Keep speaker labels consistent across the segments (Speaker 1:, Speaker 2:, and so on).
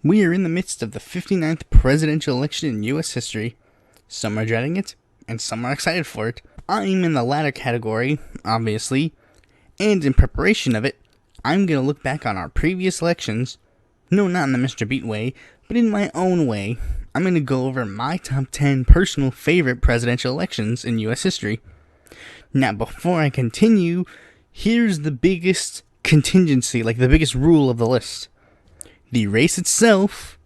Speaker 1: We are in the midst of the 59th presidential election in U.S. history. Some are dreading it, and some are excited for it. I'm in the latter category, obviously, and in preparation of it, I'm going to look back on our previous elections. No, not in the Mr. Beat way, but in my own way. I'm going to go over my top 10 personal favorite presidential elections in U.S. history. Now, before I continue, here's the biggest contingency, like the biggest rule of the list. The race itself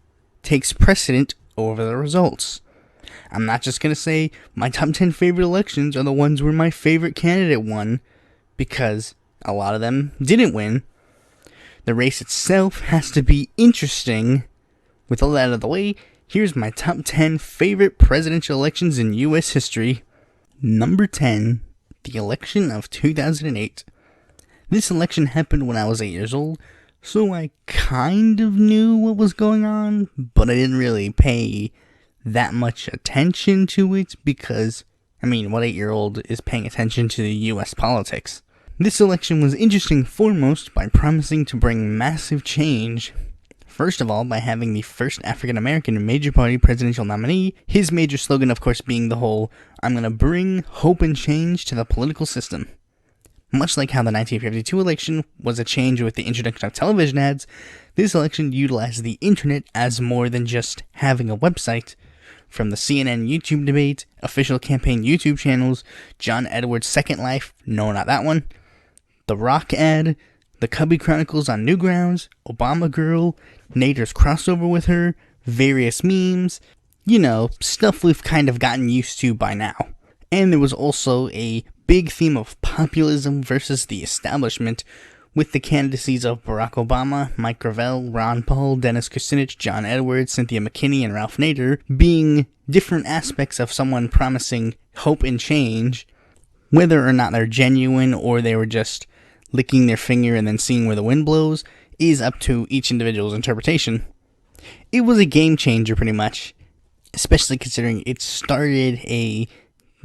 Speaker 1: takes precedent over the results. I'm not just going to say my top 10 favorite elections are the ones where my favorite candidate won, because a lot of them didn't win. The race itself has to be interesting. With all that out of the way, here's my top 10 favorite presidential elections in U.S. history. Number 10, the election of 2008. This election happened when I was 8 years old, so I kind of knew what was going on, but I didn't really pay that much attention to it because, what 8-year-old is paying attention to the U.S. politics? This election was interesting foremost by promising to bring massive change. First of all, by having the first African-American major party presidential nominee, his major slogan of course being the whole, "I'm gonna bring hope and change to the political system." Much like how the 1952 election was a change with the introduction of television ads, this election utilized the internet as more than just having a website. From the CNN YouTube debate, official campaign YouTube channels, John Edwards' Second Life, no, not that one, The Rock ad, the Cubby Chronicles on Newgrounds, Obama Girl, Nader's crossover with her, various memes, stuff we've kind of gotten used to by now. And there was also a big theme of populism versus the establishment, with the candidacies of Barack Obama, Mike Gravel, Ron Paul, Dennis Kucinich, John Edwards, Cynthia McKinney, and Ralph Nader being different aspects of someone promising hope and change, whether or not they're genuine or they were just licking their finger and then seeing where the wind blows is up to each individual's interpretation. It was a game changer pretty much, especially considering it started a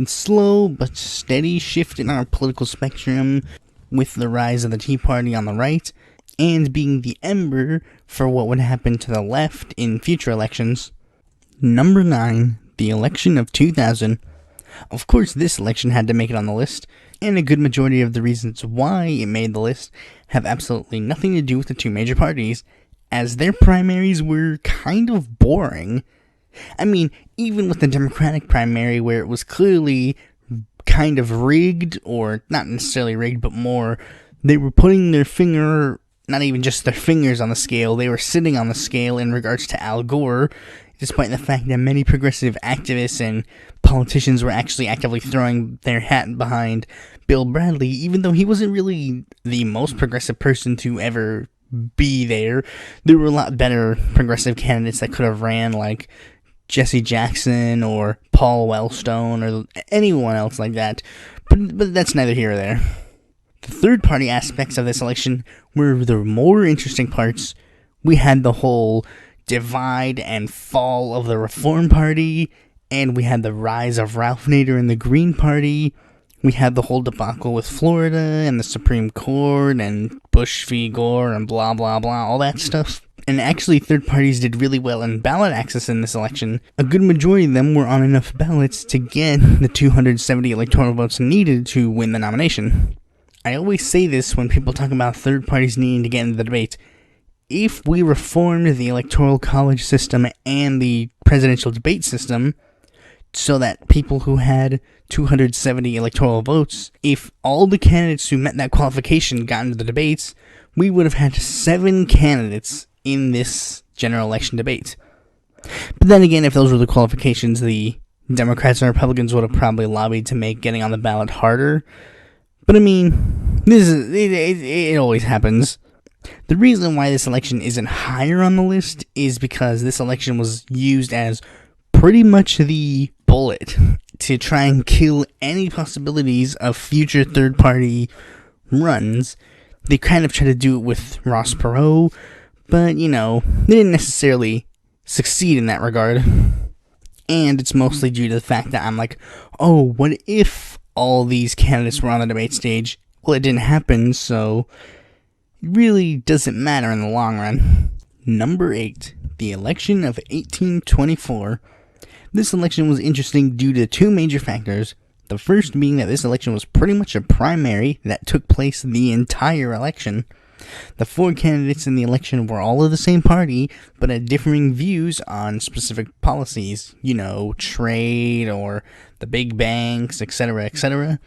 Speaker 1: slow but steady shift in our political spectrum with the rise of the Tea Party on the right and being the ember for what would happen to the left in future elections. Number 9, the election of 2000. Of course, this election had to make it on the list, and a good majority of the reasons why it made the list have absolutely nothing to do with the two major parties, as their primaries were kind of boring. Even with the Democratic primary, where it was clearly kind of rigged, or not necessarily rigged, but more, they were putting their finger, not even just their fingers on the scale, they were sitting on the scale in regards to Al Gore, despite the fact that many progressive activists and politicians were actually actively throwing their hat behind Bill Bradley, even though he wasn't really the most progressive person to ever be there. There were a lot better progressive candidates that could have ran, like Jesse Jackson or Paul Wellstone or anyone else like that, but that's neither here or there. The third-party aspects of this election were the more interesting parts. We had the whole divide and fall of the Reform Party, and we had the rise of Ralph Nader and the Green Party. We had the whole debacle with Florida and the Supreme Court and Bush v. Gore and blah blah blah, all that stuff. And actually, third parties did really well in ballot access in this election. A good majority of them were on enough ballots to get the 270 electoral votes needed to win the nomination. I always say this when people talk about third parties needing to get into the debate. If we reformed the electoral college system and the presidential debate system so that people who had 270 electoral votes, if all the candidates who met that qualification got into the debates, we would have had 7 candidates in this general election debate. But then again, if those were the qualifications, the Democrats and Republicans would have probably lobbied to make getting on the ballot harder. But it always happens. The reason why this election isn't higher on the list is because this election was used as pretty much the bullet to try and kill any possibilities of future third-party runs. They kind of tried to do it with Ross Perot, but, they didn't necessarily succeed in that regard. And it's mostly due to the fact that I'm like, oh, what if all these candidates were on the debate stage? Well, it didn't happen, so it really doesn't matter in the long run. Number 8. The election of 1824. This election was interesting due to two major factors. The first being that this election was pretty much a primary that took place the entire election. The four candidates in the election were all of the same party, but had differing views on specific policies, trade or the big banks, etc., etc.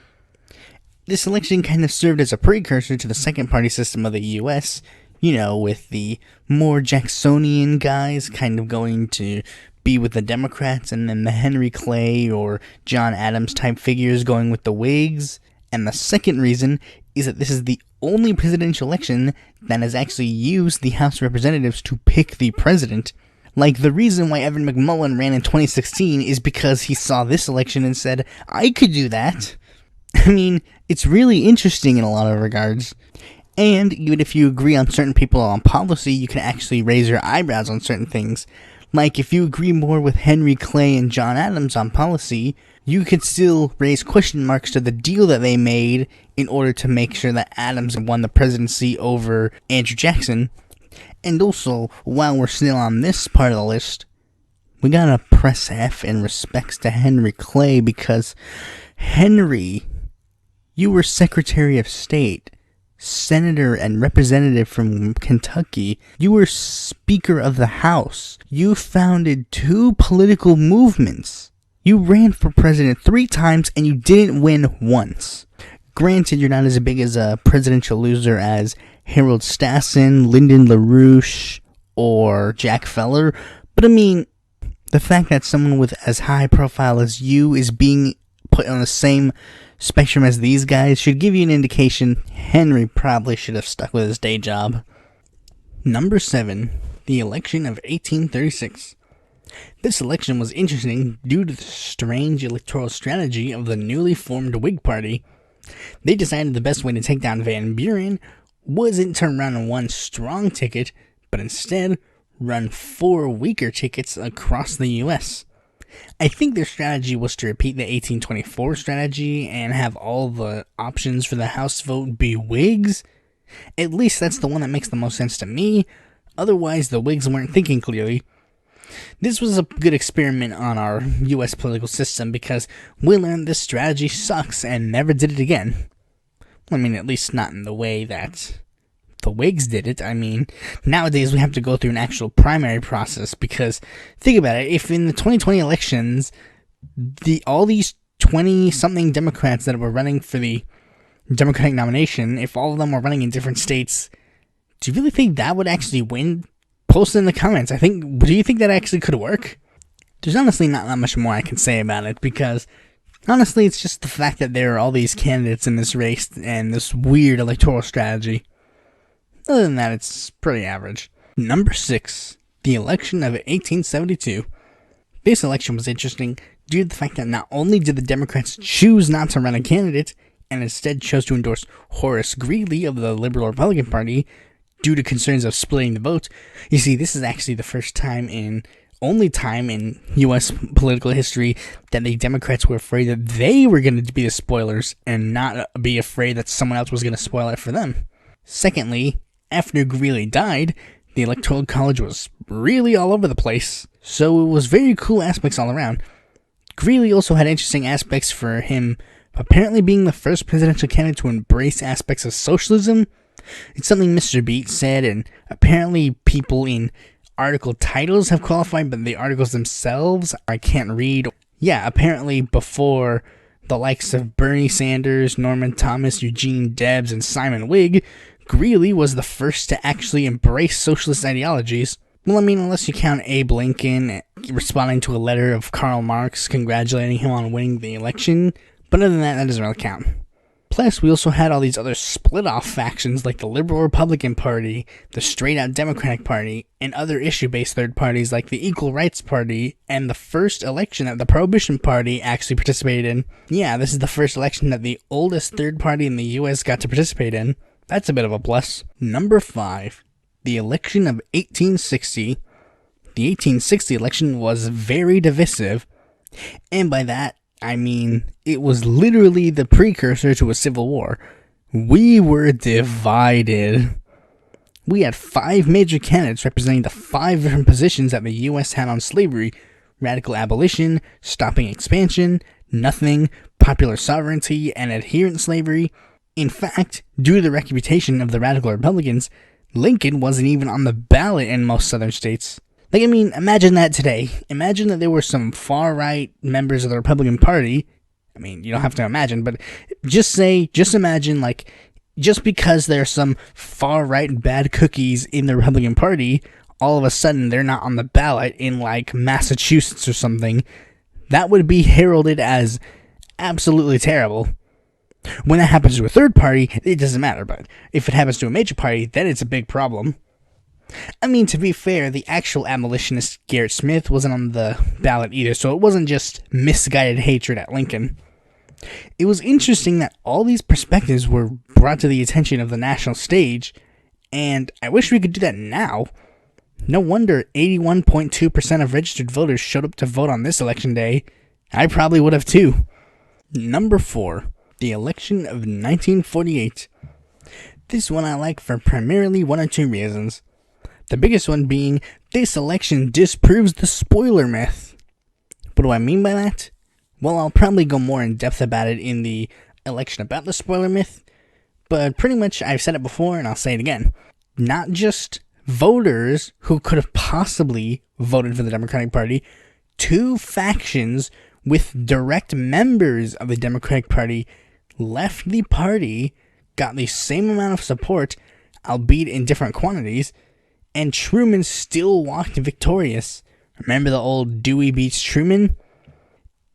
Speaker 1: This election kind of served as a precursor to the second party system of the US, with the more Jacksonian guys kind of going to be with the Democrats, and then the Henry Clay or John Adams type figures going with the Whigs. And the second reason is that this is the only presidential election that has actually used the House of Representatives to pick the president. Like, the reason why Evan McMullin ran in 2016 is because he saw this election and said, I could do that. I mean, it's really interesting in a lot of regards. And even if you agree on certain people on policy, you can actually raise your eyebrows on certain things. Like, if you agree more with Henry Clay and John Adams on policy, you could still raise question marks to the deal that they made in order to make sure that Adams won the presidency over Andrew Jackson. And also, while we're still on this part of the list, we gotta press F in respects to Henry Clay, because Henry, you were Secretary of State, Senator and Representative from Kentucky. You were Speaker of the House. You founded two political movements. You ran for president 3 times and you didn't win once. Granted, you're not as big as a presidential loser as Harold Stassen, Lyndon LaRouche, or Jack Feller, but I mean, the fact that someone with as high profile as you is being put on the same spectrum as these guys should give you an indication Henry probably should have stuck with his day job. Number 7. The election of 1836. This election was interesting due to the strange electoral strategy of the newly formed Whig Party. They decided the best way to take down Van Buren wasn't to run one strong ticket, but instead run 4 weaker tickets across the US. I think their strategy was to repeat the 1824 strategy and have all the options for the House vote be Whigs. At least that's the one that makes the most sense to me. Otherwise, the Whigs weren't thinking clearly. This was a good experiment on our US political system because we learned this strategy sucks and never did it again. I mean, at least not in the way that the Whigs did it. I mean, nowadays we have to go through an actual primary process because, think about it, if in the 2020 elections, all these 20-something Democrats that were running for the Democratic nomination, if all of them were running in different states, do you really think that would actually win? Post in the comments. Do you think that actually could work? There's honestly not that much more I can say about it because, honestly, it's just the fact that there are all these candidates in this race and this weird electoral strategy. Other than that, it's pretty average. Number 6. The election of 1872. This election was interesting due to the fact that not only did the Democrats choose not to run a candidate, and instead chose to endorse Horace Greeley of the Liberal Republican Party due to concerns of splitting the vote. You see, this is actually the only time in U.S. political history that the Democrats were afraid that they were going to be the spoilers and not be afraid that someone else was going to spoil it for them. Secondly, after Greeley died, the Electoral College was really all over the place, so it was very cool aspects all around. Greeley also had interesting aspects for him apparently being the first presidential candidate to embrace aspects of socialism. It's something Mr. Beat said, and apparently people in article titles have qualified, but the articles themselves I can't read. Yeah, apparently before the likes of Bernie Sanders, Norman Thomas, Eugene Debs, and Simon Wigg, Greeley was the first to actually embrace socialist ideologies. Well, I mean, unless you count Abe Lincoln responding to a letter of Karl Marx congratulating him on winning the election, but other than that, that doesn't really count. Plus, we also had all these other split-off factions like the Liberal Republican Party, the straight-out Democratic Party, and other issue-based third parties like the Equal Rights Party, and the first election that the Prohibition Party actually participated in. Yeah, this is the first election that the oldest third party in the U.S. got to participate in. That's a bit of a plus. Number 5. The election of 1860. The 1860 election was very divisive, and by that, I mean, it was literally the precursor to a civil war. We were divided. We had 5 major candidates representing the 5 different positions that the U.S. had on slavery: radical abolition, stopping expansion, nothing, popular sovereignty, and adherent slavery. In fact, due to the reputation of the radical Republicans, Lincoln wasn't even on the ballot in most southern states. Like, I mean, imagine that today. Imagine that there were some far-right members of the Republican Party. I mean, you don't have to imagine, but just imagine, like, just because there's some far-right bad cookies in the Republican Party, all of a sudden they're not on the ballot in, like, Massachusetts or something. That would be heralded as absolutely terrible. When that happens to a third party, it doesn't matter, but if it happens to a major party, then it's a big problem. I mean, to be fair, the actual abolitionist Gerrit Smith wasn't on the ballot either, so it wasn't just misguided hatred at Lincoln. It was interesting that all these perspectives were brought to the attention of the national stage, and I wish we could do that now. No wonder 81.2% of registered voters showed up to vote on this election day. I probably would have too. Number 4. The election of 1948. This one I like for primarily one or two reasons. The biggest one being, this election disproves the spoiler myth. What do I mean by that? Well, I'll probably go more in depth about it in the election about the spoiler myth, but pretty much I've said it before and I'll say it again. Not just voters who could have possibly voted for the Democratic Party, 2 factions with direct members of the Democratic Party left the party, got the same amount of support, albeit in different quantities, and Truman still walked victorious. Remember the old Dewey beats Truman?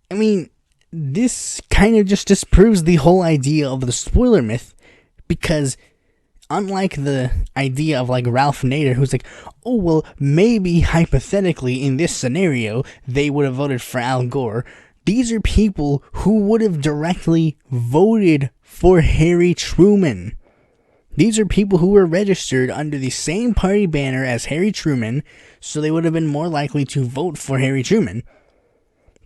Speaker 1: I mean, this kind of just disproves the whole idea of the spoiler myth, because unlike the idea of like Ralph Nader, who's like, oh, well, maybe hypothetically in this scenario, they would have voted for Al Gore. These are people who would have directly voted for Harry Truman. These are people who were registered under the same party banner as Harry Truman, so they would have been more likely to vote for Harry Truman.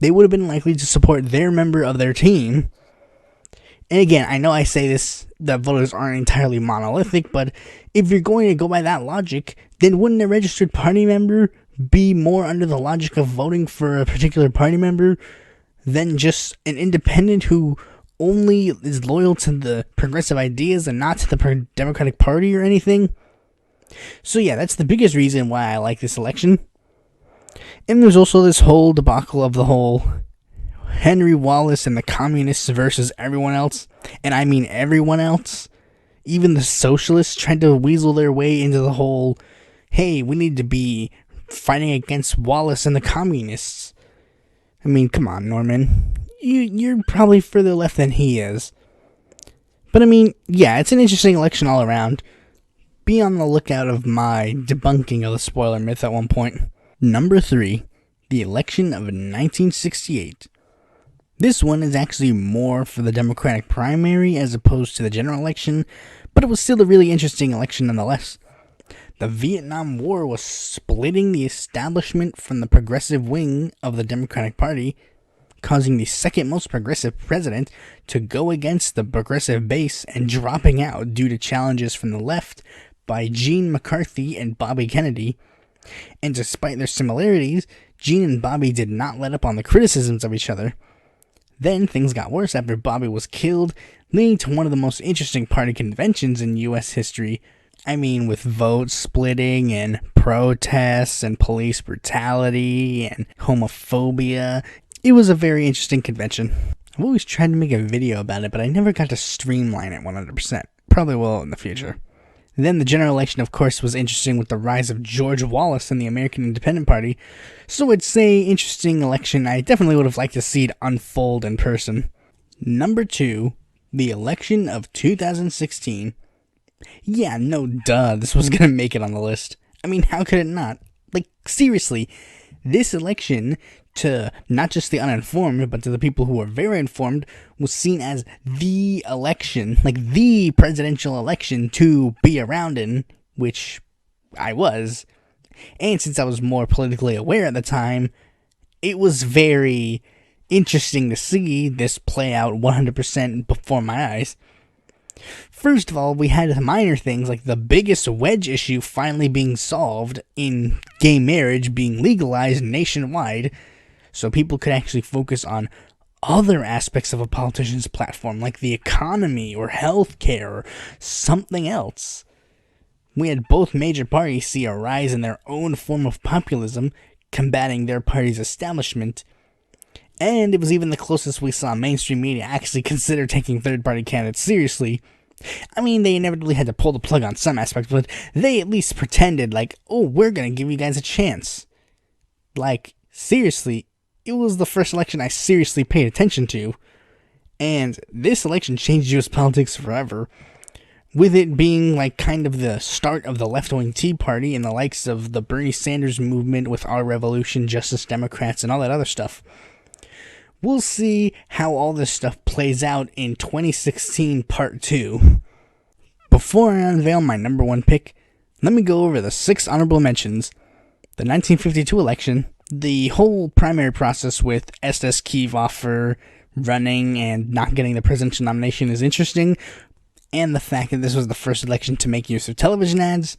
Speaker 1: They would have been likely to support their member of their team. And again, I know I say this, that voters aren't entirely monolithic, but if you're going to go by that logic, then wouldn't a registered party member be more under the logic of voting for a particular party member than just an independent who only is loyal to the progressive ideas and not to the Democratic Party or anything? So yeah, that's the biggest reason why I like this election. And there's also this whole debacle of the whole Henry Wallace and the communists versus everyone else. And I mean everyone else. Even the socialists tried to weasel their way into the whole, hey, we need to be fighting against Wallace and the communists. I mean, come on, Norman. You're probably further left than he is. But I mean, yeah, it's an interesting election all around. Be on the lookout of my debunking of the spoiler myth at one point. Number 3, the election of 1968. This one is actually more for the Democratic primary as opposed to the general election, but it was still a really interesting election nonetheless. The Vietnam War was splitting the establishment from the progressive wing of the Democratic Party, causing the second most progressive president to go against the progressive base and dropping out due to challenges from the left by Gene McCarthy and Bobby Kennedy. And despite their similarities, Gene and Bobby did not let up on the criticisms of each other. Then things got worse after Bobby was killed, leading to one of the most interesting party conventions in U.S. history. I mean, with vote splitting and protests and police brutality and homophobia. It was a very interesting convention. I've always tried to make a video about it, but I never got to streamline it 100%. Probably will in the future. Then the general election, of course, was interesting with the rise of George Wallace and the American Independent Party. So I'd say interesting election. I definitely would have liked to see it unfold in person. Number 2, the election of 2016. Yeah, no duh, this was gonna make it on the list. I mean, how could it not? Like, seriously, this election, to not just the uninformed, but to the people who were very informed, was seen as the election, like the presidential election to be around in, which I was. And since I was more politically aware at the time, it was very interesting to see this play out 100% before my eyes. First of all, we had minor things like the biggest wedge issue finally being solved in gay marriage being legalized nationwide, so people could actually focus on other aspects of a politician's platform, like the economy or healthcare or something else. We had both major parties see a rise in their own form of populism, combating their party's establishment, and it was even the closest we saw mainstream media actually consider taking third-party candidates seriously. I mean, they inevitably had to pull the plug on some aspects, but they at least pretended like, oh, we're gonna give you guys a chance. Like, seriously, it was the first election I seriously paid attention to, and this election changed U.S. politics forever, with it being like kind of the start of the left-wing Tea Party and the likes of the Bernie Sanders movement with Our Revolution, Justice Democrats, and all that other stuff. We'll see how all this stuff plays out in 2016 Part 2. Before I unveil my number one pick, let me go over the 6 honorable mentions. The 1952 election, the whole primary process with Estes Kefauver running and not getting the presidential nomination is interesting, and the fact that this was the first election to make use of television ads,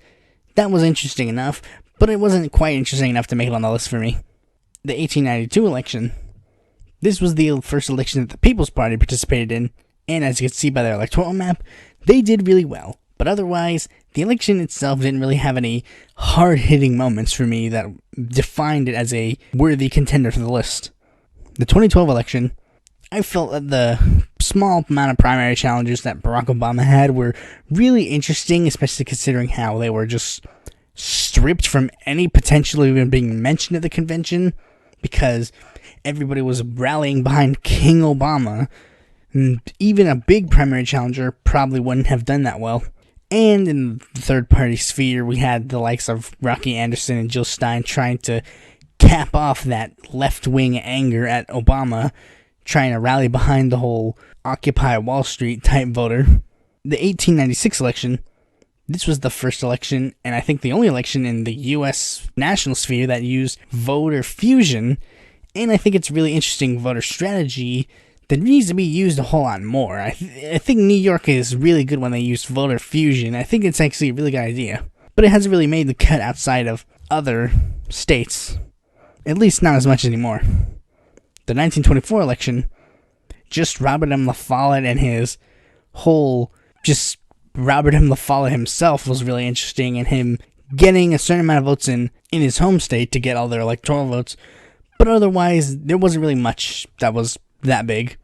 Speaker 1: that was interesting enough, but it wasn't quite interesting enough to make it on the list for me. The 1892 election, this was the first election that the People's Party participated in, and as you can see by their electoral map, they did really well. But otherwise, the election itself didn't really have any hard-hitting moments for me that defined it as a worthy contender for the list. The 2012 election, I felt that the small amount of primary challenges that Barack Obama had were really interesting, especially considering how they were just stripped from any potential even being mentioned at the convention, because everybody was rallying behind King Obama, and even a big primary challenger probably wouldn't have done that well. And in the third-party sphere, we had the likes of Rocky Anderson and Jill Stein trying to cap off that left-wing anger at Obama, trying to rally behind the whole Occupy Wall Street type voter. The 1896 election, this was the first election, and I think the only election in the U.S. national sphere that used voter fusion, and I think it's really interesting voter strategy that needs to be used a whole lot more. I think New York is really good when they use voter fusion. I think it's actually a really good idea, but it hasn't really made the cut outside of other states, at least not as much anymore. The 1924 election, just Robert M. La Follette and his whole, just Robert M. La Follette himself was really interesting, and him getting a certain amount of votes in his home state to get all their electoral votes, but otherwise, there wasn't really much that was that big.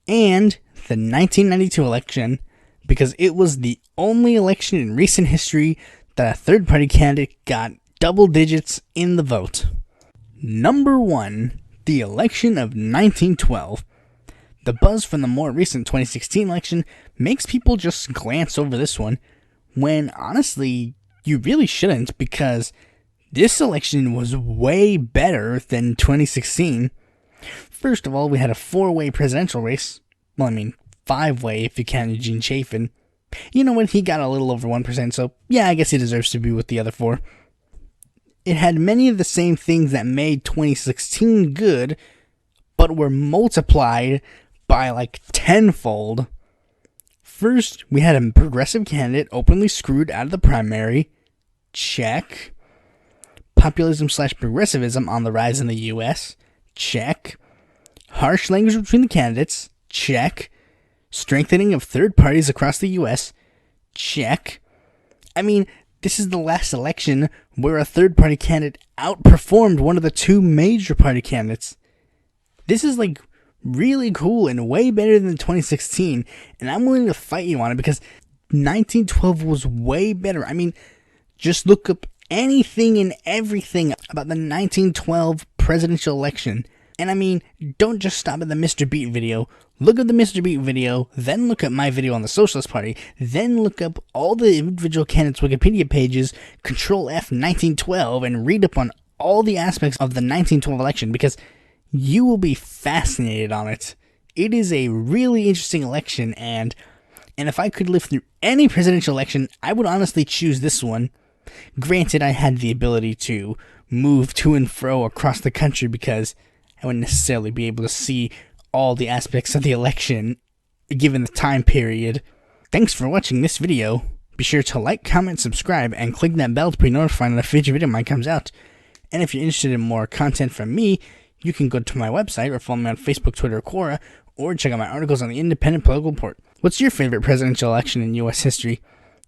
Speaker 1: And the 1992 election, because it was the only election in recent history that a third-party candidate got double digits in the vote. Number 1, the election of 1912. The buzz from the more recent 2016 election makes people just glance over this one, when honestly, you really shouldn't, because this election was way better than 2016. First of all, we had a 4-way presidential race. Well, I mean, 5-way if you count Eugene Chafin. You know what, he got a little over 1%, so yeah, I guess he deserves to be with the other 4. It had many of the same things that made 2016 good, but were multiplied by like tenfold. First, we had a progressive candidate openly screwed out of the primary. Check. Populism/progressivism on the rise in the U.S. Check. Harsh language between the candidates. Check. Strengthening of third parties across the U.S. Check. I mean, this is the last election where a third-party candidate outperformed one of the 2 major party candidates. This is like really cool and way better than 2016, and I'm willing to fight you on it because 1912 was way better. I mean, just look up anything and everything about the 1912 presidential election. And I mean, don't just stop at the Mr. Beat video. Look at the Mr. Beat video, then look at my video on the Socialist Party, then look up all the individual candidates' Wikipedia pages, Control F 1912, and read up on all the aspects of the 1912 election, because you will be fascinated on it. It is a really interesting election, and if I could live through any presidential election, I would honestly choose this one. Granted, I had the ability to move to and fro across the country because I wouldn't necessarily be able to see all the aspects of the election given the time period. Thanks for watching this video. Be sure to like, comment, subscribe, and click that bell to be notified when a future video of mine comes out. And if you're interested in more content from me, you can go to my website or follow me on Facebook, Twitter, or Quora, or check out my articles on the Independent Political Report. What's your favorite presidential election in U.S. history?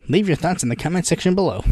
Speaker 1: Leave your thoughts in the comment section below.